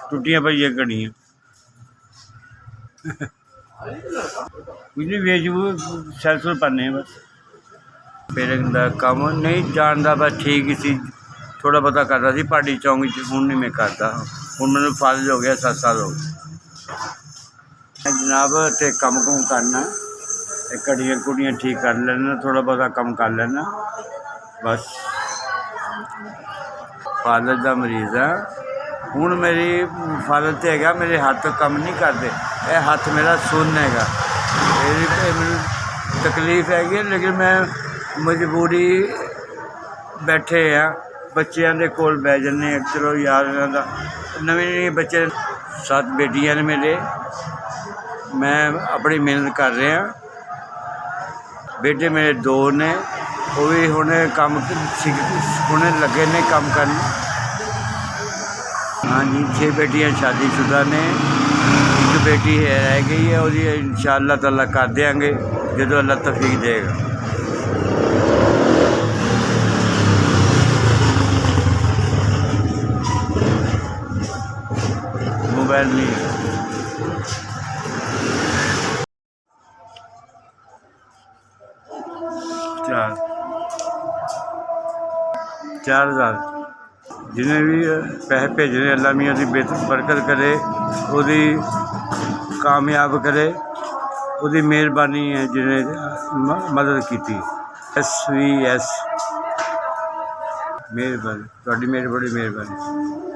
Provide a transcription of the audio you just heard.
टुटियां पई घड़ियां कुछ नहीं बेच सैल सुल पाने बस। मेरे कम नहीं जानता बस ठीक ही सी, थोड़ा बहुता करता सी पार्टी चौंक हूँ नहीं मैं करता। हूँ मैंने फादल हो गया 7 साल हो गए जनाब। तो कम कुम करना घड़ियाँ घुड़ियाँ ठीक कर लेना, थोड़ा बहुता कम कर लेना बस। फादल का मरीज़ है हूँ मेरी फादल तो है, मेरे हाथ कम नहीं करते, यह हाथ मेरा सुन है। मैं तकलीफ हैगी लेकिन मैं मजबूरी बैठे हैं बच्चों के कोल बह जाने। चलो यार नवे बच्चे 7 बेटियां ने मेरे, मैं अपनी मेहनत कर रहा। बेटे मेरे 2 ने, वो भी हुणे कम हुणे लगे ने कम करने। हाँ जी 6 बेटियां शादीशुदा ने, एक बेटी है रह गई है, वो इंशाअल्लाह ताला कर देंगे जो अल्लाह तौफीक देगा। मोबाइल नहीं 4,000 जिन्हें भी पैसे भेजने अल्लाह मियां की बरकत करे, उसकी कामयाब करे, उसकी मेहरबानी है जिन्हें मदद की। SVS मेहरबानी, थोड़ी मेरी बड़ी मेहरबानी।